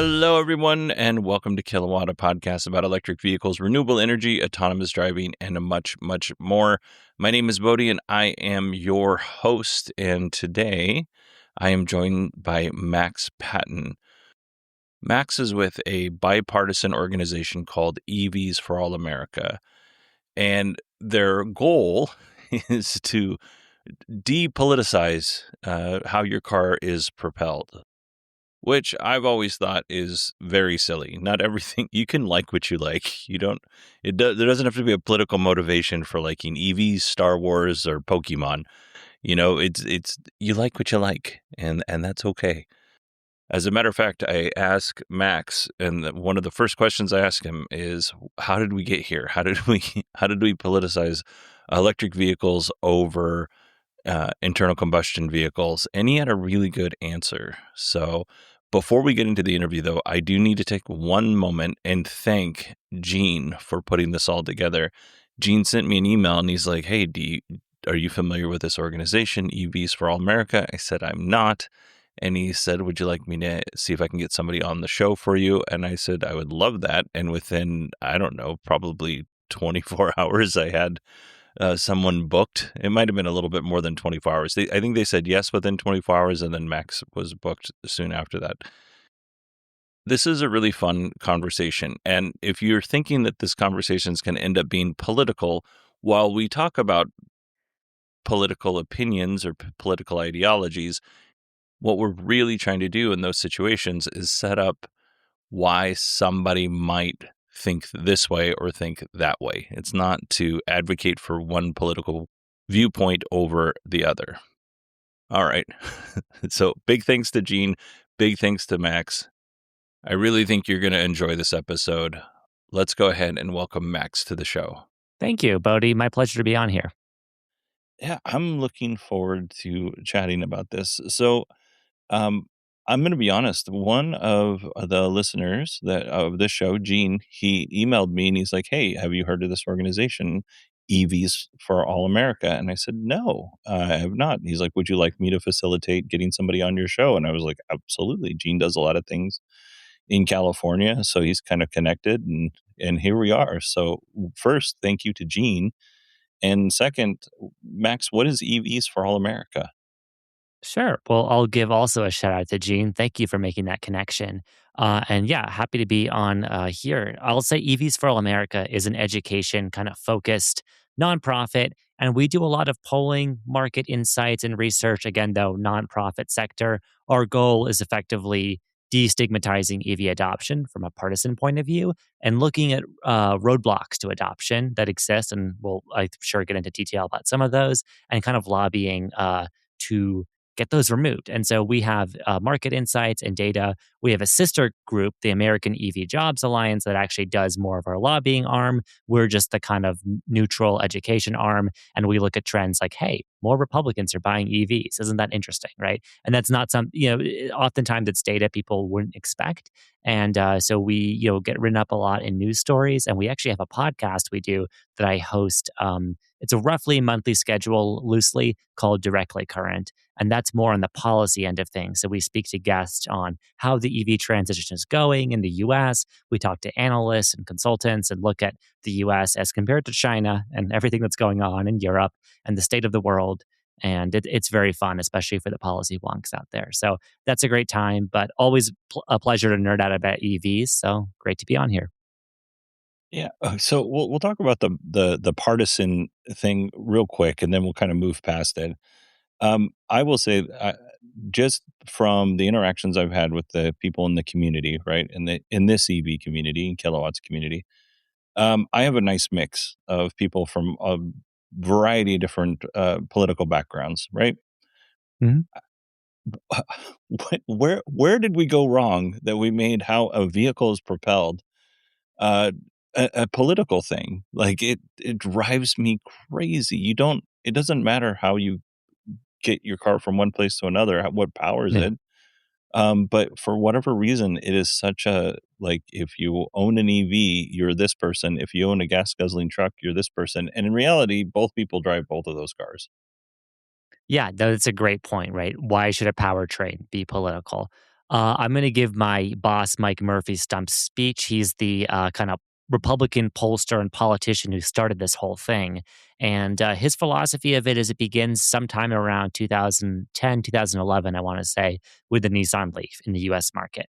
Hello, everyone, and welcome to Kilowatt, a podcast about electric vehicles, renewable energy, autonomous driving, and much, much more. My name is Bodhi, and I am your host. And today I am joined by Max Patten. Max is with a bipartisan organization called EVs for All America, and their goal is to depoliticize how your car is propelled, which I've always thought is very silly. Not everything you can like what you like. You don't. There doesn't have to be a political motivation for liking EVs, Star Wars, or Pokemon. It's you like what you like, and that's okay. As a matter of fact, I ask Max, and one of the first questions I ask him is, "How did we get here? how did we politicize electric vehicles over internal combustion vehicles?" And he had a really good answer. So before we get into the interview, though, I do need to take one moment and thank Gene for putting this all together. Gene sent me an email and he's like, "Hey, are you familiar with this organization, EVs for All America?" I said, "I'm not." And he said, "Would you like me to see if I can get somebody on the show for you?" And I said, "I would love that." And within, I don't know, probably 24 hours, I had someone booked. It might have been a little bit more than 24 hours. I think they said yes within 24 hours, and then Max was booked soon after that. This is a really fun conversation. And if you're thinking that this conversation is going to end up being political, while we talk about political opinions or political ideologies, what we're really trying to do in those situations is set up why somebody might think this way or think that way. It's not to advocate for one political viewpoint over the other. All right. So big thanks to Gene. Big thanks to Max. I really think you're going to enjoy this episode. Let's go ahead and welcome Max to the show. Thank you, Bodhi. My pleasure to be on here. Yeah, I'm looking forward to chatting about this. So, Um, I'm gonna be honest, one of the listeners that of this show, Gene, he emailed me and he's like, "Hey, have you heard of this organization, EVs for All America?" And I said, "No, I have not." And he's like, "Would you like me to facilitate getting somebody on your show?" And I was like, "Absolutely." Gene does a lot of things in California, so he's kind of connected, and here we are. So first, thank you to Gene, and second, Max, what is EVs for All America? Sure. Well, I'll give also a shout out to Gene. Thank you for making that connection. And yeah, happy to be on here. I'll say EVs for All America is an education kind of focused nonprofit. And we do a lot of polling, market insights, and research. Again, though, nonprofit sector. Our goal is effectively destigmatizing EV adoption from a partisan point of view and looking at roadblocks to adoption that exist. And we'll, I'm sure, get into detail about some of those and kind of lobbying to get those removed. And so we have market insights and data. We have a sister group, the American EV Jobs Alliance, that actually does more of our lobbying arm. We're just the kind of neutral education arm. And we look at trends like, hey, more Republicans are buying EVs. Isn't that interesting? Right. And that's not some, oftentimes it's data people wouldn't expect. And so we, get written up a lot in news stories. And we actually have a podcast we do that I host. It's a roughly monthly schedule, loosely called Directly Current. And that's more on the policy end of things. So we speak to guests on how the EV transition is going in the US. We talk to analysts and consultants and look at the US as compared to China and everything that's going on in Europe and the state of the world. And it's very fun, especially for the policy wonks out there. So that's a great time, but always a pleasure to nerd out about EVs. So great to be on here. Yeah. So we'll talk about the partisan thing real quick, and then we'll kind of move past it. I will say, just from the interactions I've had with the people in the community, right, in this EV community, in Kilowatts community, I have a nice mix of people from a variety of different political backgrounds, right? Mhm. Where did we go wrong that we made how a vehicle is propelled uh, a political thing? Like it drives me crazy. You don't. It doesn't matter how you get your car from one place to another, what powers Yeah. it. But for whatever reason, it is such a like if you own an EV, you're this person. If you own a gas guzzling truck, you're this person. And in reality, both people drive both of those cars. Yeah, that's a great point, right? Why should a powertrain be political? I'm going to give my boss, Mike Murphy, stump speech. He's the kind of Republican pollster and politician who started this whole thing. And his philosophy of it is it begins sometime around 2010, 2011, I want to say, with the Nissan Leaf in the US market.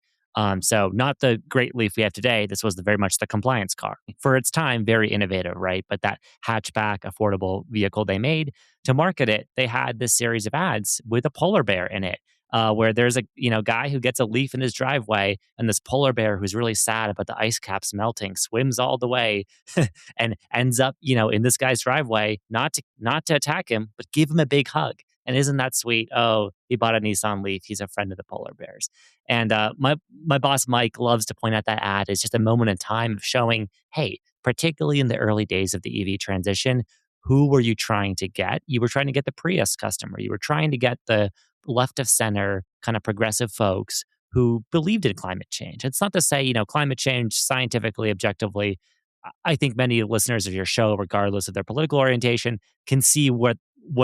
So, not the great Leaf we have today. This was very much the compliance car. For its time, very innovative, right? But that hatchback, affordable vehicle they made to market it, they had this series of ads with a polar bear in it where there's a guy who gets a leaf in his driveway, and this polar bear who's really sad about the ice caps melting swims all the way and ends up in this guy's driveway, not to attack him, but give him a big hug. And isn't that sweet? Oh, he bought a Nissan Leaf. He's a friend of the polar bears. And my boss Mike loves to point out that ad as just a moment in time of showing, hey, particularly in the early days of the EV transition, who were you trying to get? You were trying to get the Prius customer. You were trying to get the left of center kind of progressive folks who believed in climate change. It's not to say, climate change scientifically, objectively, I think many listeners of your show, regardless of their political orientation, can see what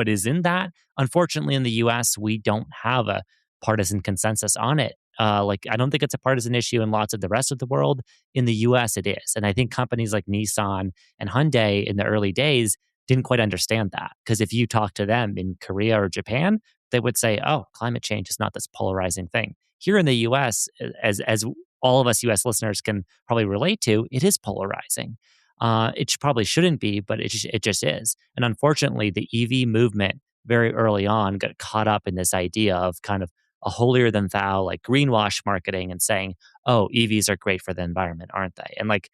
is in that. Unfortunately, in the US, we don't have a partisan consensus on it. Like, I don't think it's a partisan issue in lots of the rest of the world. In the US, it is. And I think companies like Nissan and Hyundai in the early days didn't quite understand that. Because if you talk to them in Korea or Japan, they would say, "Oh, climate change is not this polarizing thing." Here in the US, as all of us US listeners can probably relate to, it is polarizing. Probably shouldn't be, but it just is. And unfortunately, the EV movement very early on got caught up in this idea of kind of a holier than thou, like greenwash marketing and saying, "Oh, EVs are great for the environment, aren't they?" And like,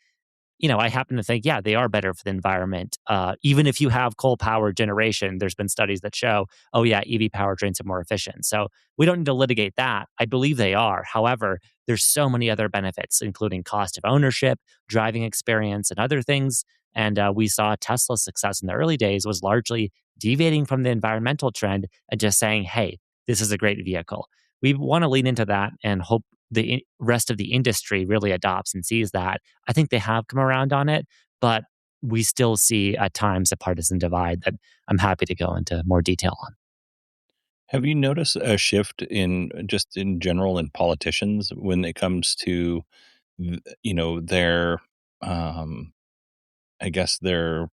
I happen to think, yeah, they are better for the environment. Even if you have coal power generation, there's been studies that show, oh, yeah, EV powertrains are more efficient. So we don't need to litigate that. I believe they are. However, there's so many other benefits, including cost of ownership, driving experience, and other things. And we saw Tesla's success in the early days was largely deviating from the environmental trend and just saying, hey, this is a great vehicle. We want to lean into that and hope the rest of the industry really adopts and sees that. I think they have come around on it, but we still see at times a partisan divide that I'm happy to go into more detail on. Have you noticed a shift in just in general in politicians when it comes to their um I guess their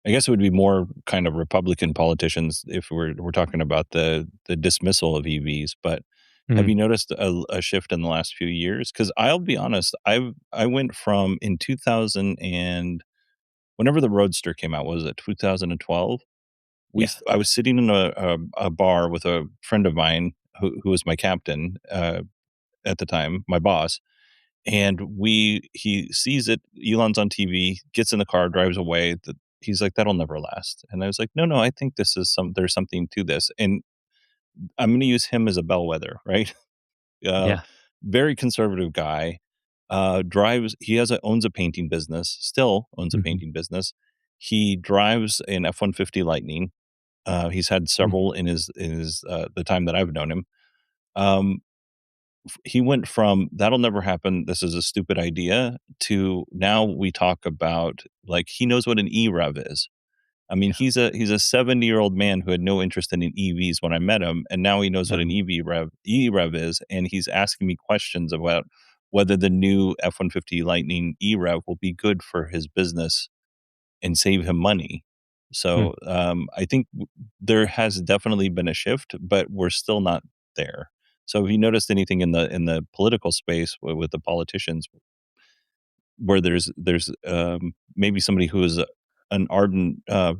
I guess it would be more kind of Republican politicians if we're talking about the dismissal of EVs, but have Mhm. you noticed a shift in the last few years? Because I'll be honest, I went from in 2000 and whenever the Roadster came out, what was it 2012? Yeah. I was sitting in a bar with a friend of mine who was my captain at the time, my boss, and he sees it. Elon's on TV, gets in the car, drives away. He's like, "That'll never last." And I was like, "No, no, I think this is there's something to this." And I'm going to use him as a bellwether, right? Uh, Yeah. Very conservative guy. Drives. He owns a painting business. Still owns a Mhm. painting business. He drives an F-150 Lightning. He's had Mhm. several in his the time that I've known him. Um, he went from "That'll never happen. This is a stupid idea" to now we talk about like he knows what an E-Rev is. I mean, Yeah. he's a 70-year-old man who had no interest in EVs when I met him, and now he knows what an Um, E-Rev is, and he's asking me questions about whether the new F-150 Lightning E-Rev will be good for his business and save him money. hmm. So, I think there has definitely been a shift, but we're still not there. So, have you noticed anything in the political space with the politicians where there's maybe somebody who is an ardent uh,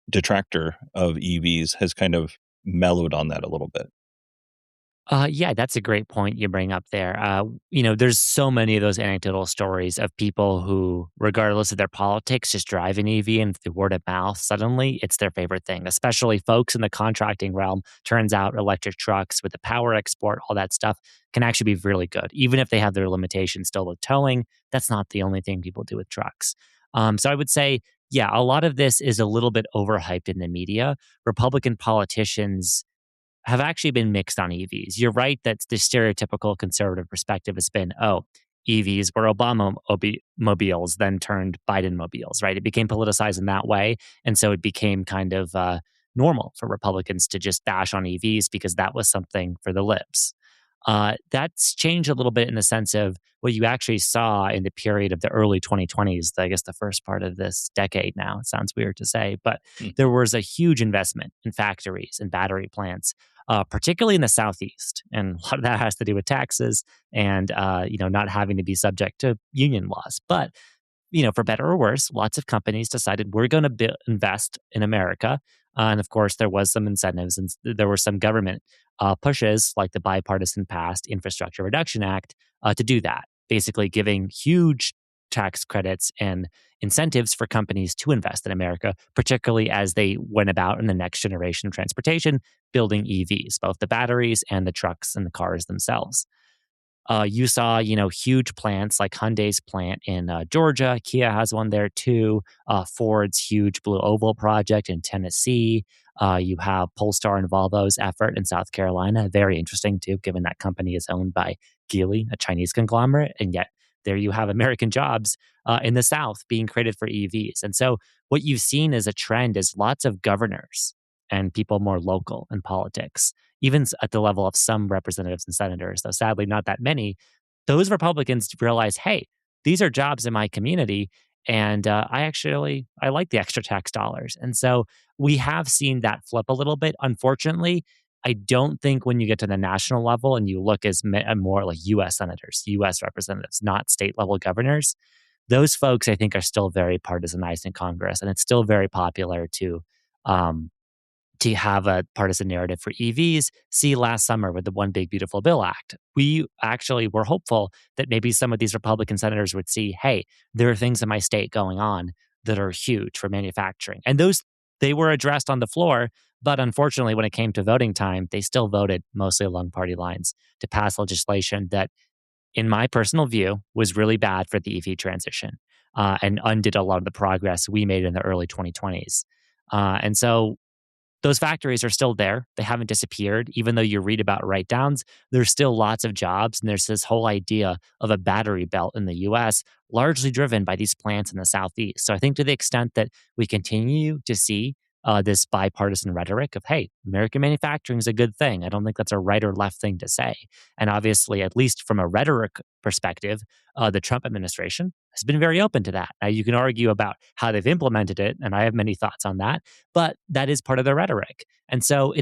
detractor of EVs has kind of mellowed on that a little bit? Yeah, that's a great point you bring up there. There's so many of those anecdotal stories of people who, regardless of their politics, just drive an EV and through word of mouth, suddenly it's their favorite thing, especially folks in the contracting realm. Turns out electric trucks with the power export, all that stuff can actually be really good. Even if they have their limitations still with towing, that's not the only thing people do with trucks. So I would say, yeah, a lot of this is a little bit overhyped in the media. Republican politicians have actually been mixed on EVs. You're right that the stereotypical conservative perspective has been, oh, EVs were Obama mobiles, then turned Biden mobiles, right? It became politicized in that way. And so it became kind of normal for Republicans to just bash on EVs because that was something for the libs. That's changed a little bit in the sense of what you actually saw in the period of the early 2020s, I guess the first part of this decade now. It sounds weird to say, but there Mhm. was a huge investment in factories and battery plants, particularly in the Southeast. And a lot of that has to do with taxes and, not having to be subject to union laws. But for better or worse, lots of companies decided we're going to invest in America. And of course, there was some incentives and there were some government pushes like the bipartisan passed Infrastructure Reduction Act to do that, basically giving huge tax credits and incentives for companies to invest in America, particularly as they went about in the next generation of transportation, building EVs, both the batteries and the trucks and the cars themselves. You saw, huge plants like Hyundai's plant in Georgia. Kia has one there too. Ford's huge Blue Oval project in Tennessee. You have Polestar and Volvo's effort in South Carolina. Very interesting too, given that company is owned by Geely, a Chinese conglomerate, and yet there you have American jobs in the South being created for EVs. And so what you've seen as a trend is lots of governors and people more local in politics even at the level of some representatives and senators, though sadly not that many, those Republicans realize, hey, these are jobs in my community, and I like the extra tax dollars, and so we have seen that flip a little bit. Unfortunately, I don't think when you get to the national level and you look at more like U.S. senators, U.S. representatives, not state level governors, those folks I think are still very partisanized in Congress, and it's still very popular um, to have a partisan narrative for EVs. See last summer with the One Big Beautiful Bill Act. We actually were hopeful that maybe some of these Republican senators would see, hey, there are things in my state going on that are huge for manufacturing. And those they were addressed on the floor, but unfortunately when it came to voting time, they still voted mostly along party lines to pass legislation that in my personal view was really bad for the EV transition and undid a lot of the progress we made in the early 2020s. And so those factories are still there. They haven't disappeared. Even though you read about write downs, there's still lots of jobs. And there's this whole idea of a battery belt in the US, largely driven by these plants in the Southeast. So I think to the extent that we continue to see this bipartisan rhetoric of, hey, American manufacturing is a good thing. I don't think that's a right or left thing to say. And obviously, at least from a rhetoric perspective, the Trump administration has been very open to that. Now, you can argue about how they've implemented it, and I have many thoughts on that, but that is part of the rhetoric. And so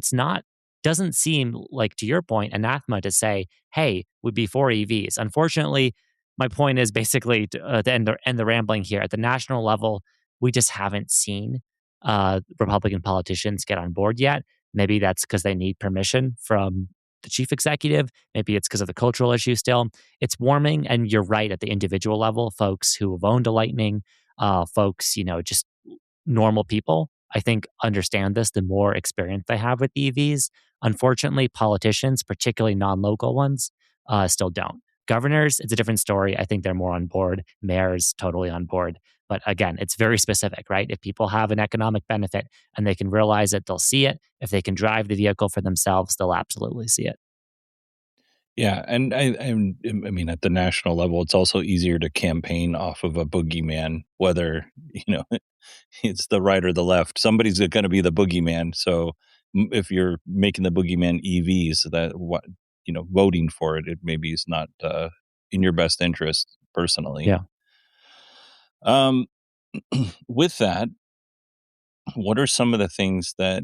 doesn't seem like, to your point, anathema to say, hey, would be for EVs. Unfortunately, my point is basically to end the rambling here. At the national level, we just haven't seen Republican politicians get on board yet. Maybe that's because they need permission from the chief executive. Maybe it's because of the cultural issue still. It's warming. And you're right at the individual level, folks who have owned a Lightning, folks, just normal people, I think, understand this the more experience they have with EVs. Unfortunately, politicians, particularly non local ones, still don't. Governors, it's a different story. I think they're more on board. Mayors, totally on board. But again, it's very specific, right? If people have an economic benefit and they can realize it, they'll see it. If they can drive the vehicle for themselves, they'll absolutely see it. Yeah, and I mean, at the national level, it's also easier to campaign off of a boogeyman, whether, you know, it's the right or the left. Somebody's gonna be the boogeyman, so, if you're making the boogeyman EVs, voting for it, it maybe is not, in your best interest personally. Yeah. Um, with that, what are some of the things that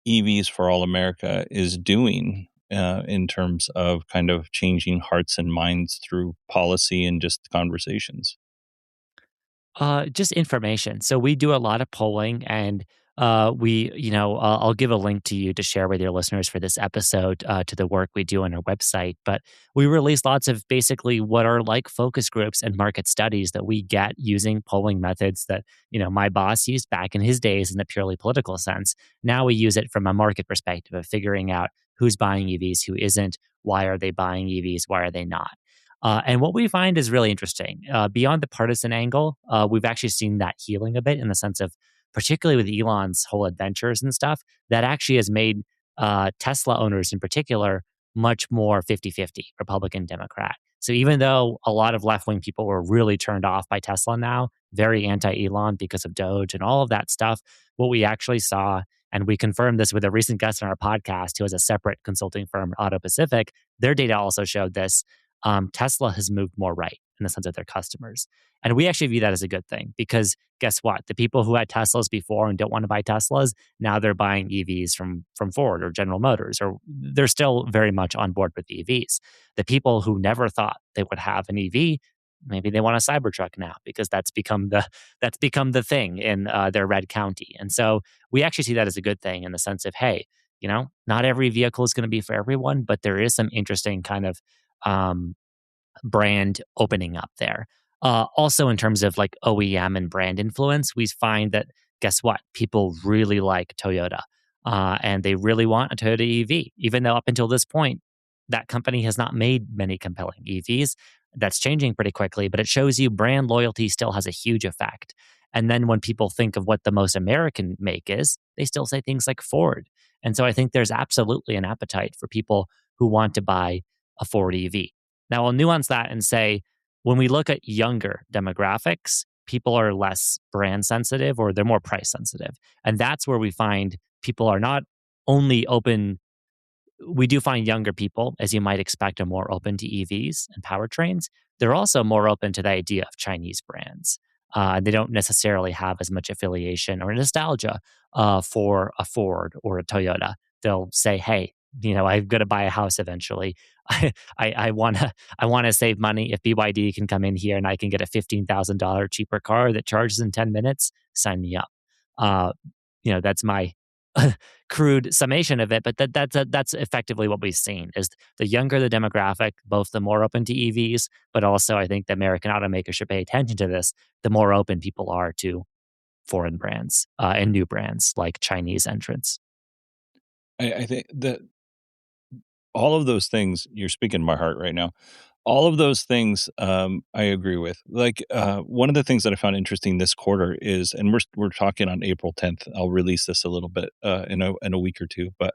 EVs for All America is doing in terms of kind of changing hearts and minds through policy and just conversations? Just information. So we do a lot of polling, and I'll give a link to you to share with your listeners for this episode to the work we do on our website. But we release lots of basically what are like focus groups and market studies that we get using polling methods that my boss used back in his days in the purely political sense. Now we use it from a market perspective of figuring out who's buying EVs, who isn't, why are they buying EVs, why are they not. And what we find is really interesting. Beyond the partisan angle, we've actually seen that healing a bit in the sense of, particularly with Elon's whole adventures and stuff, that actually has made Tesla owners in particular much more 50-50 Republican Democrat. So even though a lot of left wing people were really turned off by Tesla now, very anti Elon because of Doge and all of that stuff, what we actually saw And we confirmed this with a recent guest on our podcast who has a separate consulting firm, Auto Pacific. Their data also showed this. Tesla has moved more right in the sense of their customers. And we actually view that as a good thing because guess what? The people who had Teslas before and don't want to buy Teslas, now they're buying EVs from Ford or General Motors, or they're still very much on board with EVs. The people who never thought they would have an EV, maybe they want a Cybertruck now because that's become the thing in their red county. And so we actually see that as a good thing in the sense of, hey, not every vehicle is going to be for everyone, but there is some interesting kind of um, brand opening up there. Also, in terms of like OEM and brand influence, we find that guess what? People really like Toyota, and they really want a Toyota EV, even though up until this point, that company has not made many compelling EVs. That's changing pretty quickly, but it shows you brand loyalty still has a huge effect. And then when people think of what the most American make is, they still say things like Ford. And so I think there's absolutely an appetite for people who want to buy a Ford EV. Now, I'll nuance that and say when we look at younger demographics, people are less brand sensitive or they're more price sensitive. And that's where we find people are not only open. We do find younger people, as you might expect, are more open to EVs and powertrains. They're also more open to the idea of Chinese brands. They don't necessarily have as much affiliation or nostalgia for a Ford or a Toyota. They'll say, "Hey, I'm going to buy a house eventually. I want to save money. If BYD can come in here and I can get a $15,000 cheaper car that charges in 10 minutes, sign me up." Uh, that's my crude summation of it, but that's effectively what we've seen is the younger the demographic, both the more open to EVs, but also I think the American automakers should pay attention to this. The more open people are to foreign brands and new brands like Chinese entrants. I think that all of those things, you're speaking my heart right now. All of those things, I agree with. Like, one of the things that I found interesting this quarter is, and we're talking on April 10th. I'll release this a little bit in a week or two, but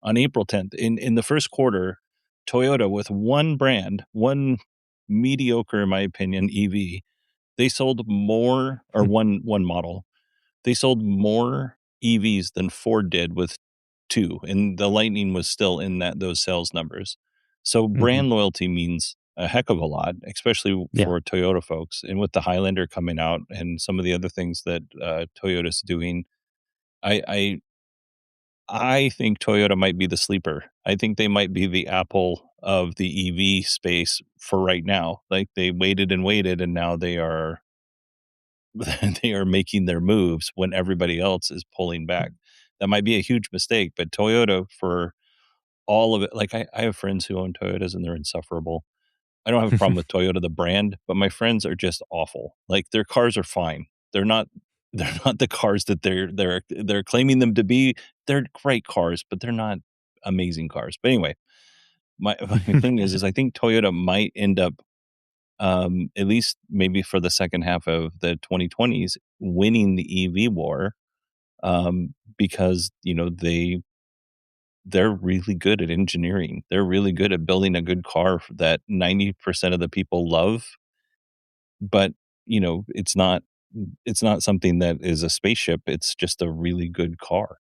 on April 10th, in the first quarter, Toyota with one brand, one mediocre, in my opinion, EV, they sold more, or one model, they sold more EVs than Ford did with 2, and the Lightning was still in those sales numbers. So Hmm. brand loyalty means a heck of a lot, especially Yeah. for Toyota folks, and with the Highlander coming out and some of the other things that, Toyota's doing, I I I think Toyota might be the sleeper. I think they might be the Apple of the EV space for right now. Like, they waited and waited, and now they are they are making their moves when everybody else is pulling back. That might be a huge mistake, but Toyota for all of it, like, I have friends who own Toyotas and they're insufferable. I don't have a problem with Toyota, the brand, but my friends are just awful. Like, their cars are fine. They're not they're not the cars that they're claiming them to be. They're great cars, but they're not amazing cars. But anyway, my thing is I think Toyota might end up, at least maybe for the second half of the 2020s, winning the EV war, because, they're really good at engineering. They're really good at building a good car that 90% of the people love, but, it's not something that is a spaceship, it's just a really good car.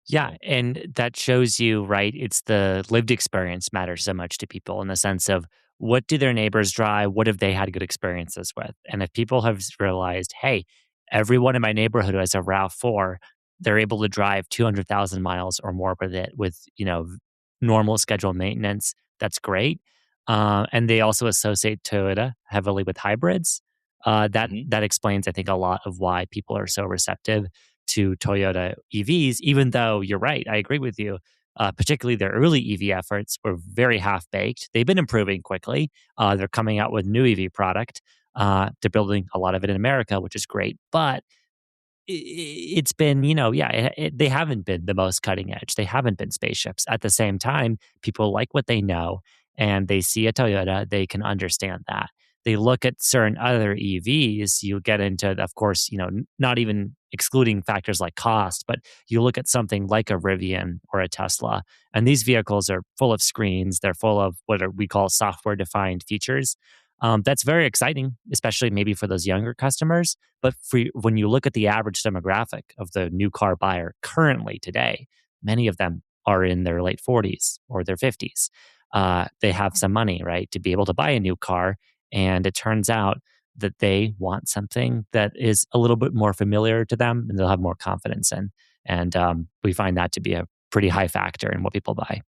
Yeah, So, and that shows you, right? It's the lived experience matters so much to people in the sense of what do their neighbors drive? What have they had good experiences with? And if people have realized, hey, everyone in my neighborhood who has a RAV4, they're able to drive 200,000 miles or more with it with, normal scheduled maintenance. That's great. And they also associate Toyota heavily with hybrids. That mhm. that explains, I think, a lot of why people are so receptive to Toyota EVs, even though you're right. I agree with you. Particularly their early EV efforts were very half baked. They've been improving quickly. They're coming out with new EV product. They're building a lot of it in America, which is great. But it's been, yeah, they haven't been the most cutting edge. They haven't been spaceships. At the same time, people like what they know and they see a Toyota, they can understand that. They look at certain other EVs, you get into, of course, not even excluding factors like cost, but you look at something like a Rivian or a Tesla, and these vehicles are full of screens. They're full of what we call software defined features. That's very exciting, especially maybe for those younger customers. But when you look at the average demographic of the new car buyer currently today, many of them are in their late 40s or their 50s. They have some money, right, to be able to buy a new car. And it turns out that they want something that is a little bit more familiar to them and they'll have more confidence in. And we find that to be a pretty high factor in what people buy.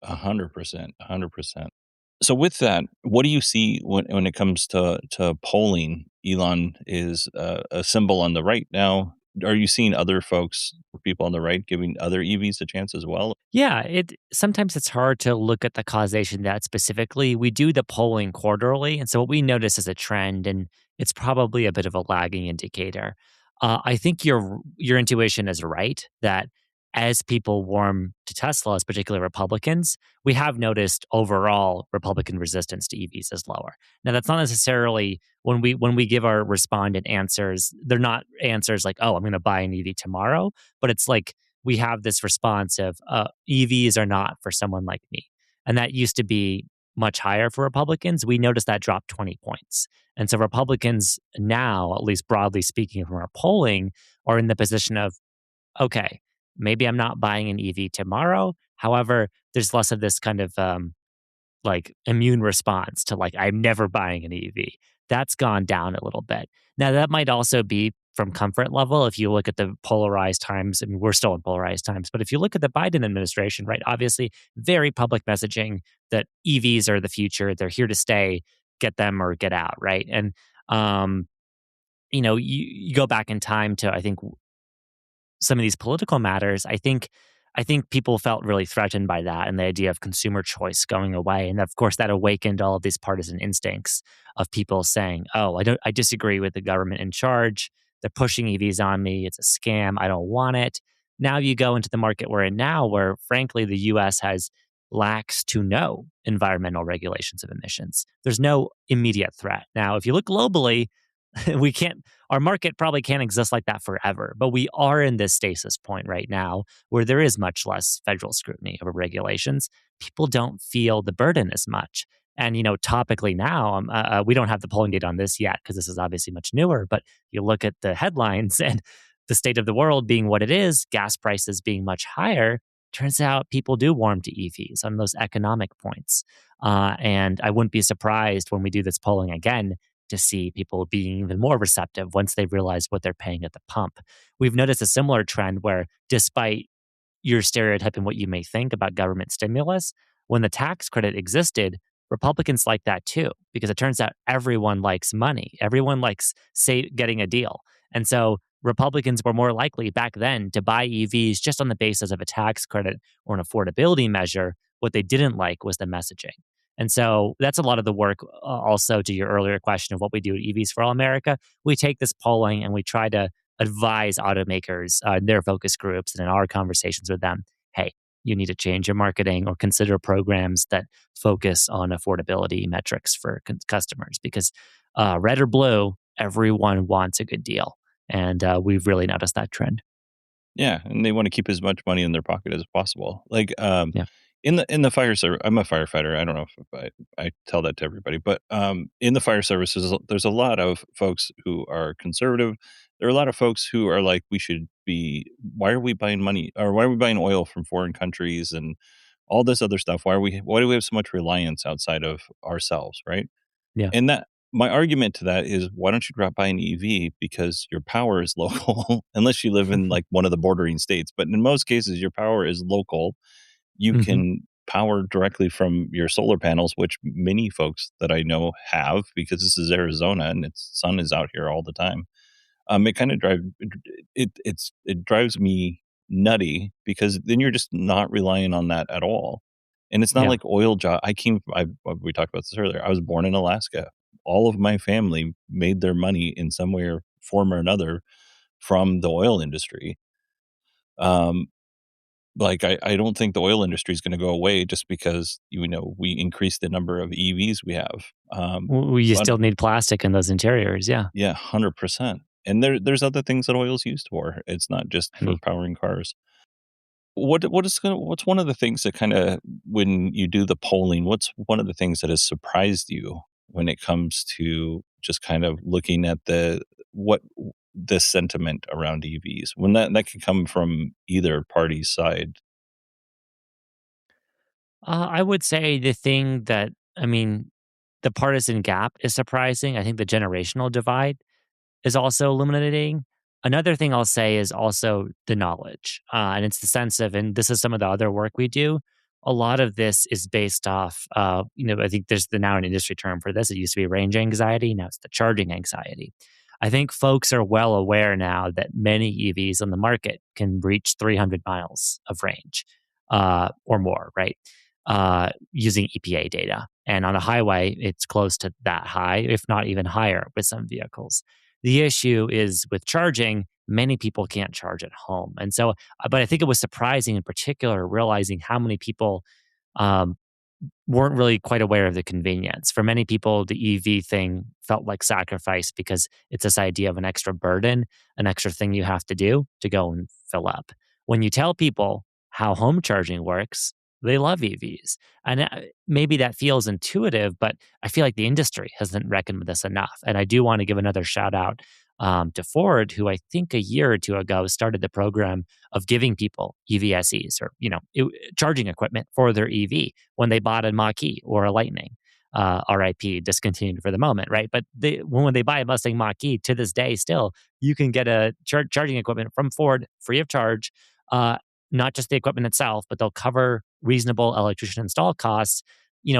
100%, 100%. So with that, what do you see when it comes to polling? Elon is a symbol on the right now. Are you seeing other folks, people on the right, giving other EVs a chance as well? Yeah, it sometimes it's hard to look at the causation that specifically. We do the polling quarterly, and so what we notice is a trend, and it's probably a bit of a lagging indicator. I think your intuition is right that as people warm to Teslas, particularly Republicans, we have noticed overall Republican resistance to EVs is lower. Now, that's not necessarily when we give our respondent answers; they're not answers like, "Oh, I'm going to buy an EV tomorrow," but it's like we have this response of EVs are not for someone like me. And that used to be much higher for Republicans. We noticed that dropped 20 points. And so Republicans now, at least broadly speaking from our polling, are in the position of, okay, maybe I'm not buying an EV tomorrow. However, there's less of this kind of like immune response to like I'm never buying an EV. That's gone down a little bit. Now that might also be from comfort level. If you look at the polarized times, I mean, we're still in polarized times, but if you look at the Biden administration, right, obviously very public messaging that EVs are the future, they're here to stay, get them or get out, right? And um, you go back in time to I think some of these political matters, I think people felt really threatened by that and the idea of consumer choice going away. And of course, that awakened all of these partisan instincts of people saying, "Oh, I disagree with the government in charge. They're pushing EVs on me. It's a scam. I don't want it." Now you go into the market we're in now, where frankly the U.S. has lax to no environmental regulations of emissions. There's no immediate threat. Now, if you look globally, we can't our market probably can't exist like that forever, but we are in this stasis point right now where there is much less federal scrutiny over regulations. People don't feel the burden as much. And topically now, we don't have the polling data on this yet because this is obviously much newer. But you look at the headlines and the state of the world being what it is, gas prices being much higher. Turns out people do warm to EVs on those economic points. And I wouldn't be surprised when we do this polling again to see people being even more receptive once they realize what they're paying at the pump. We've noticed a similar trend where, despite your stereotype and what you may think about government stimulus, when the tax credit existed, Republicans like that too, because it turns out everyone likes money. Everyone likes getting a deal. And so Republicans were more likely back then to buy EVs just on the basis of a tax credit or an affordability measure. What they didn't like was the messaging. And so that's a lot of the work, also to your earlier question of what we do at EVs for All America. We take this polling and we try to advise automakers in their focus groups and in our conversations with them, hey, you need to change your marketing or consider programs that focus on affordability metrics for customers because red or blue, everyone wants a good deal. And we've really noticed that trend. Yeah, and they wanna keep as much money in their pocket as possible. Like, Yeah. in the fire service, I'm a firefighter, I don't know if I tell that to everybody, but, in the fire services, there's a lot of folks who are conservative. There are a lot of folks who are like, "We should be why are we buying money or why are we buying oil from foreign countries and all this other stuff? Why do we have so much reliance outside of ourselves?" Right? Yeah. And that my argument to that is, why don't you drop by an EV? Because your power is local, unless you live in, like, one of the bordering states, but in most cases, your power is local. You Hmm. can power directly from your solar panels, which many folks that I know have, because this is Arizona and its sun is out here all the time. It kinda it drives me nutty because then you're just not relying on that at all. And it's not Yeah. like we talked about this earlier. I was born in Alaska. All of my family made their money in some way or form or another from the oil industry. Um, like, I don't think the oil industry is gonna go away just because, we increase the number of EVs we have. You But still need plastic in those interiors. Yeah. yeah, 100%. And there's other things that oil's used for. It's not just for Honey. powering cars. What's one of the things that kinda when you do the polling, what's one of the things that has surprised you? when it comes to just kind of looking at what the sentiment around EVs, when that can come from either party's side. I would say the thing that, I mean, the partisan gap is surprising. I think the generational divide is also illuminating. Another thing I'll say is also the knowledge. And it's the sense of, and this is some of the other work we do. A lot of this is based off, I think there's now an industry term for this. It used to be range anxiety. Now it's the charging anxiety. I think folks are well aware now that many EVs on the market can reach 300 miles of range or more, right? Using EPA data. And on a highway, it's close to that high, if not even higher with some vehicles. The issue is with charging, many people can't charge at home. And so, but I think it was surprising in particular, realizing how many people um, weren't really quite aware of the convenience. For many people, the EV thing felt like sacrifice because it's this idea of an extra burden, an extra thing you have to do to go and fill up. When you tell people how home charging works, they love EVs. And maybe that feels intuitive, but I feel like the industry hasn't reckoned with this enough. And I do want to give another shout out to Ford, who I think a year or two ago started the program of giving people EVSEs or charging equipment for their EV when they bought a Mach-E or a Lightning. RIP, discontinued for the moment, right? But when they buy a Mustang Mach-E to this day, still you can get a charging equipment from Ford free of charge. Not just the equipment itself, but they'll cover reasonable electrician install costs,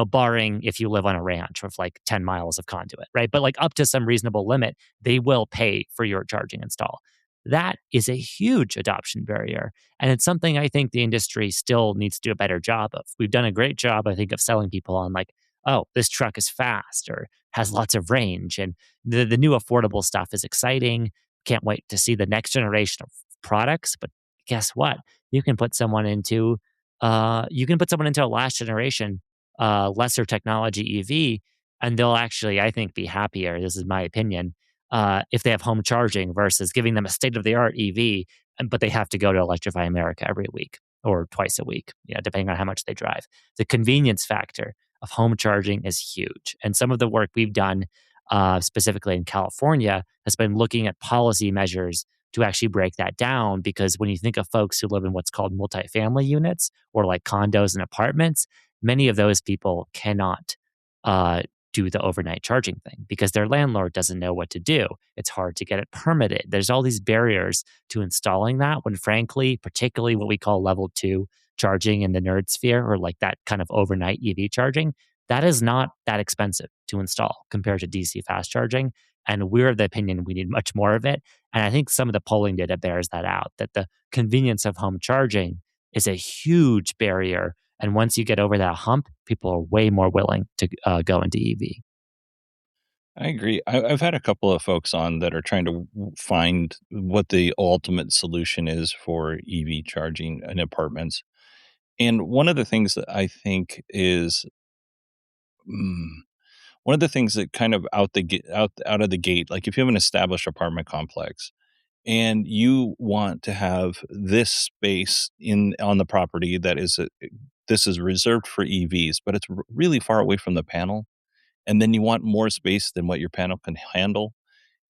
barring if you live on a ranch with like 10 miles of conduit, right? But like up to some reasonable limit, they will pay for your charging install. That is a huge adoption barrier. And it's something I think the industry still needs to do a better job of. We've done a great job, I think, of selling people on like, oh, this truck is fast or has lots of range. And the new affordable stuff is exciting. Can't wait to see the next generation of products. But guess what? You can put someone into a last generation, lesser technology EV, and they'll actually, I think, be happier. This is my opinion. If they have home charging versus giving them a state of the art EV, but they have to go to Electrify America every week or twice a week, depending on how much they drive. The convenience factor of home charging is huge, and some of the work we've done, specifically in California, has been looking at policy measures to actually break that down. Because when you think of folks who live in what's called multifamily units or like condos and apartments, many of those people cannot uh, do the overnight charging thing because their landlord doesn't know what to do. It's hard to get it permitted. There's all these barriers to installing that when, frankly, particularly what we call level two charging in the nerd sphere or like that kind of overnight EV charging, that is not that expensive to install compared to DC fast charging. And we're of the opinion we need much more of it. And I think some of the polling data bears that out, that the convenience of home charging is a huge barrier. And once you get over that hump, people are way more willing to go into EV. I agree. I've had a couple of folks on that are trying to find what the ultimate solution is for EV charging in apartments. And one of the things that I think is mm, one of the things that kind of out of the gate, like if you have an established apartment complex and you want to have this space in on the property that this is reserved for EVs, but it's really far away from the panel, and then you want more space than what your panel can handle,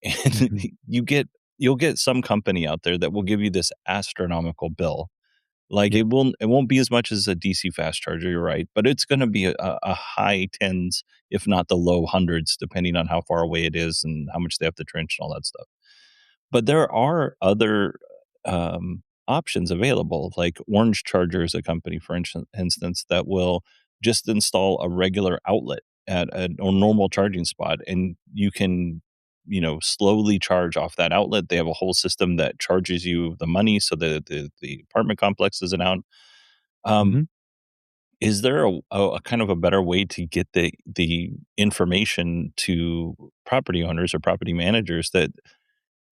and Mhm. you'll get some company out there that will give you this astronomical bill. Like, Yeah. it won't be as much as a DC fast charger, you're right, but it's gonna be a high 10s, if not the low hundreds, depending on how far away it is and how much they have to trench and all that stuff. But there are other, options available, like Orange Charger is a company, for instance, that will just install a regular outlet at a normal charging spot, and you can, slowly charge off that outlet. They have a whole system that charges you the money so that the apartment complex isn't out. Um, Hmm. is there a kind of a better way to get the information to property owners or property managers that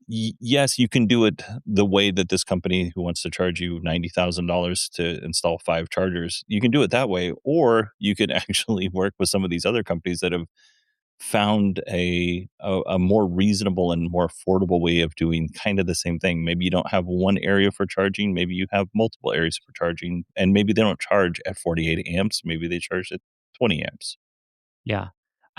yes, you can do it the way that this company who wants to charge you $90,000 to install 5 chargers, you can do it that way, or you could actually work with some of these other companies that have found a more reasonable and more affordable way of doing kind of the same thing. Maybe you don't have one area for charging, maybe you have multiple areas for charging, and maybe they don't charge at 48 amps, maybe they charge at 20 amps. Yeah.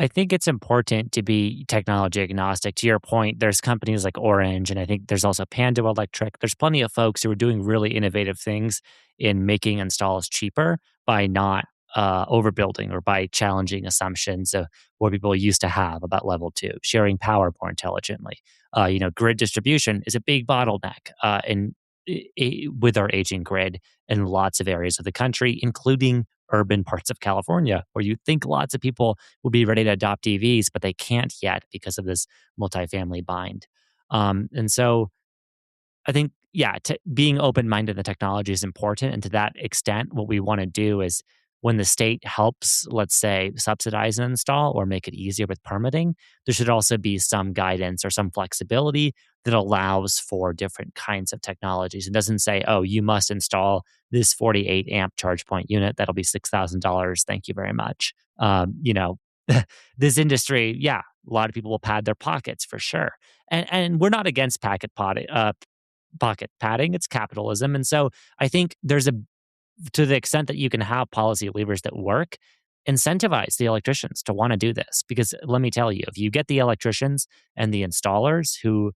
I think it's important to be technology agnostic. To your point, there's companies like Orange, and I think there's also Pando Electric. There's plenty of folks who are doing really innovative things in making installs cheaper by not overbuilding or by challenging assumptions of what people used to have about level two, sharing power more intelligently. Grid distribution is a big bottleneck with our aging grid in lots of areas of the country, including urban parts of California, where you think lots of people will be ready to adopt EVs, but they can't yet because of this multifamily bind. And so I think, yeah, being open minded to technology is important. And to that extent, what we want to do is when the state helps, let's say, subsidize an install or make it easier with permitting, there should also be some guidance or some flexibility that allows for different kinds of technologies. It doesn't say, oh, you must install this 48 amp charge point unit. That'll be $6,000. Thank you very much. This industry, yeah, a lot of people will pad their pockets for sure. And we're not against pocket padding. It's capitalism. And so I think to the extent that you can have policy levers that work, incentivize the electricians to want to do this. Because let me tell you, if you get the electricians and the installers who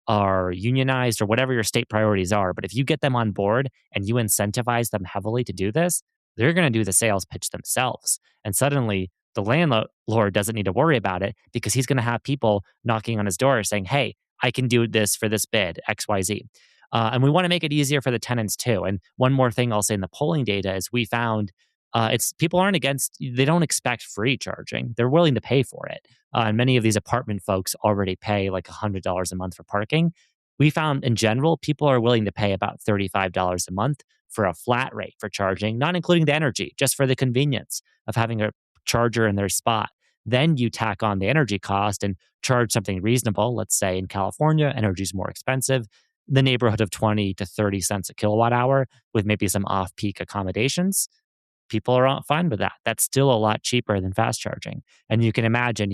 are unionized or whatever your state priorities are, but if you get them on board and you incentivize them heavily to do this, they're going to do the sales pitch themselves. And suddenly the landlord doesn't need to worry about it because he's going to have people knocking on his door saying, hey, I can do this for this bid, XYZ. And we want to make it easier for the tenants too. And one more thing I'll say in the polling data is we found it's people aren't against, they don't expect free charging. They're willing to pay for it. And many of these apartment folks already pay like $100 a month for parking. We found in general, people are willing to pay about $35 a month for a flat rate for charging, not including the energy, just for the convenience of having a charger in their spot. Then you tack on the energy cost and charge something reasonable. Let's say in California, energy is more expensive, the neighborhood of 20 to 30 cents a kilowatt hour with maybe some off peak accommodations. People are fine with that. That's still a lot cheaper than fast charging. And you can imagine,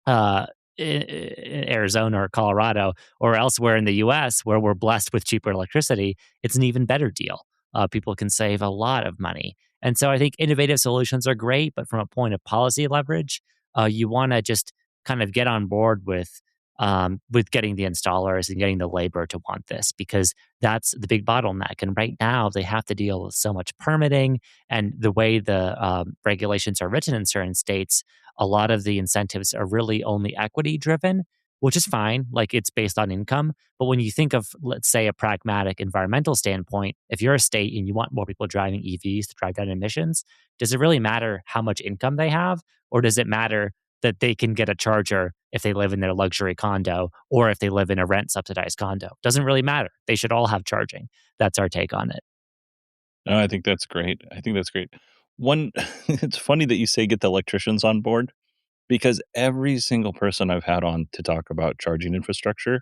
uh, in Arizona or Colorado or elsewhere in the US where we're blessed with cheaper electricity, it's an even better deal. People can save a lot of money. And so I think innovative solutions are great, but from a point of policy leverage, you want to just kind of get on board with getting the installers and getting the labor to want this because that's the big bottleneck. And right now, they have to deal with so much permitting and the way the regulations are written in certain states. A lot of the incentives are really only equity driven, which is fine. Like it's based on income. But when you think of, let's say, a pragmatic environmental standpoint, if you're a state and you want more people driving EVs to drive down emissions, does it really matter how much income they have? Or does it matter that they can get a charger if they live in their luxury condo or if they live in a rent subsidized condo? Doesn't really matter. They should all have charging. That's our take on it. No, I think that's great. I think that's great. One, it's funny that you say get the electricians on board because every single person I've had on to talk about charging infrastructure,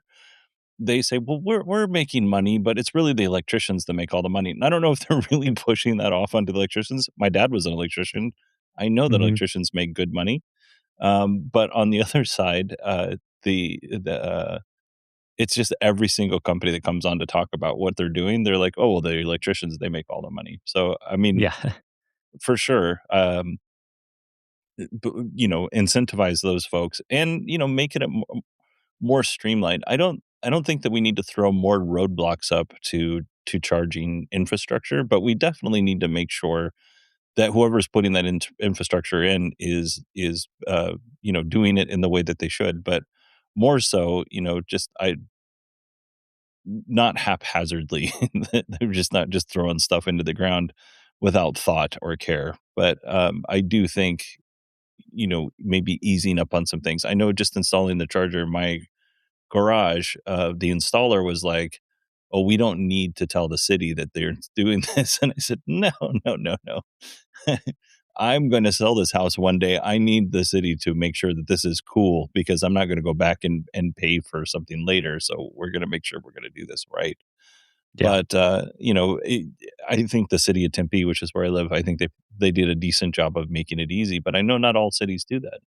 they say, "Well, we're making money, but it's really the electricians that make all the money." And I don't know if they're really pushing that off onto the electricians. My dad was an electrician. I know that Mhm. electricians make good money. But on the other side, it's just every single company that comes on to talk about what they're doing, they're like, "Oh, well, the electricians, they make all the money." So, I mean, Yeah. for sure, incentivize those folks and, make it more streamlined. I don't think that we need to throw more roadblocks up to charging infrastructure, but we definitely need to make sure that whoever's putting that infrastructure in is doing it in the way that they should. But more so, just I not haphazardly. They're just not just throwing stuff into the ground without thought or care. But I do think, maybe easing up on some things. I know just installing the charger in my garage, the installer was like, "Oh, we don't need to tell the city that they're doing this." And I said, "No, no, no, no. I'm gonna sell this house one day. I need the city to make sure that this is cool because I'm not gonna go back and pay for something later. So we're gonna make sure we're gonna do this right." Yeah. But, I think the city of Tempe, which is where I live, I think they did a decent job of making it easy, but I know not all cities do that.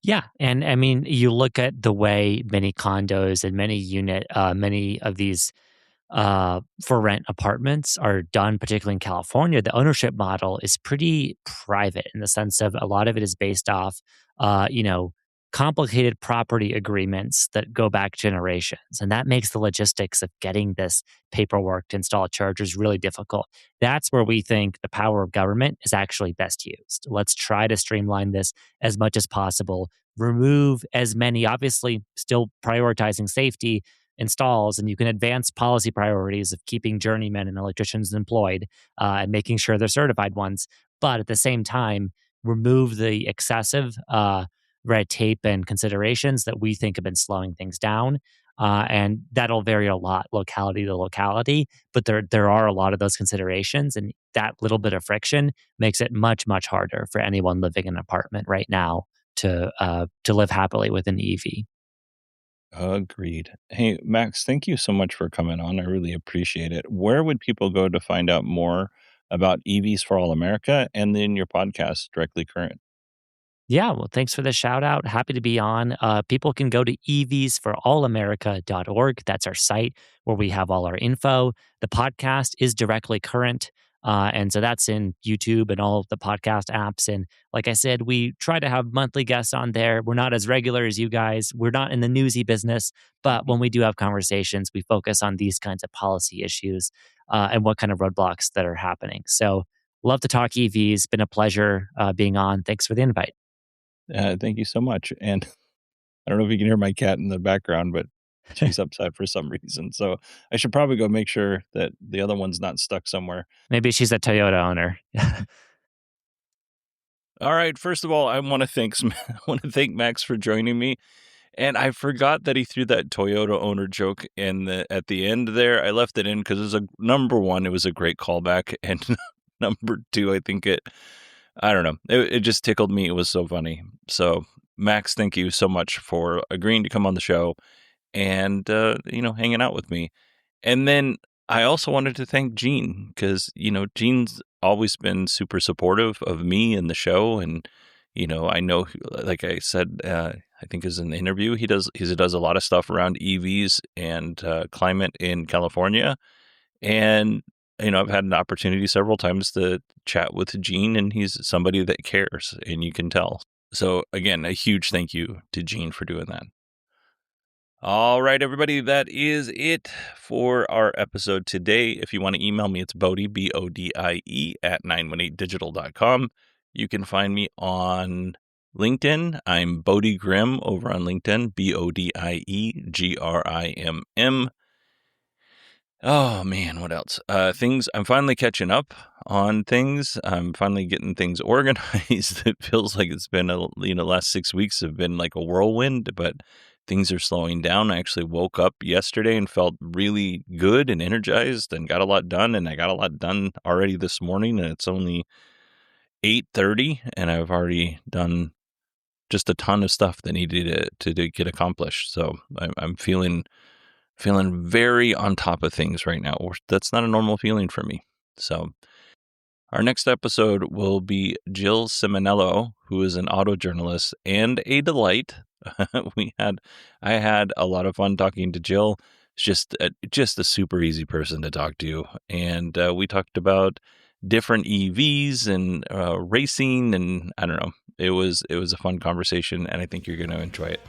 Yeah, and I mean, you look at the way many condos and many of these for rent apartments are done, particularly in California, the ownership model is pretty private in the sense of a lot of it is based off, you know, complicated property agreements that go back generations. And that makes the logistics of getting this paperwork to install chargers really difficult. That's where we think the power of government is actually best used. Let's try to streamline this as much as possible, remove as many, obviously, still prioritizing safety installs, and you can advance policy priorities of keeping journeymen and electricians employed and making sure they're certified ones. But at the same time, remove the excessive red tape and considerations that we think have been slowing things down. And that'll vary a lot locality to locality, but there are a lot of those considerations, and that little bit of friction makes it much harder for anyone living in an apartment right now to live happily with an EV. Agreed. Hey, Max, thank you so much for coming on. I really appreciate it. Where would people go to find out more about EVs for All America and then your podcast, Directly Current? Yeah, well, thanks for the shout out. Happy to be on. People can go to evsforallamerika.org. That's our site where we have all our info. The podcast is directly current. And so that's in YouTube and all of the podcast apps. And like I said, we try to have monthly guests on there. We're not as regular as you guys. We're not in the newsy business. But when we do have conversations, we focus on these kinds of policy issues and what kind of roadblocks that are happening. So love to talk EVs. Been a pleasure being on. Thanks for the invite. Thank you so much. And I don't know if you can hear my cat in the background, but she's upset for some reason. So I should probably go make sure that the other one's not stuck somewhere. Maybe she's a Toyota owner. All right. First of all, I want to thank I want to thank Max for joining me. And I forgot that he threw that Toyota owner joke in at the end there. I left it in because it was a number one, it was a great callback, and number two, I don't know, it just tickled me. It was so funny. So Max, thank you so much for agreeing to come on the show and hanging out with me. And then I also wanted to thank Gene because, Gene's always been super supportive of me and the show. And, I know, like I said, I think is in the interview, he does a lot of stuff around EVs and climate in California. And, I've had an opportunity several times to chat with Gene, and he's somebody that cares, and you can tell. So again, a huge thank you to Gene for doing that. All right, everybody, that is it for our episode today. If you want to email me, it's Bodie, BODIE, at 918digital.com. You can find me on LinkedIn. I'm Bodie Grimm over on LinkedIn, BODIEGRIMM. Oh man, what else? I'm finally catching up on things. I'm finally getting things organized. It feels like it's been last 6 weeks have been like a whirlwind, but things are slowing down. I actually woke up yesterday and felt really good and energized and got a lot done. And I got a lot done already this morning, and it's only 8:30, and I've already done just a ton of stuff that needed to get accomplished. So I'm feeling very on top of things right now. That's not a normal feeling for me. So our next episode will be Jill Simonello, who is an auto journalist and a delight. I had a lot of fun talking to Jill. It's just a super easy person to talk to, and we talked about different EVs and racing, and I don't know. It was a fun conversation, and I think you're going to enjoy it.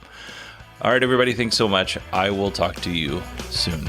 All right, everybody, thanks so much. I will talk to you soon.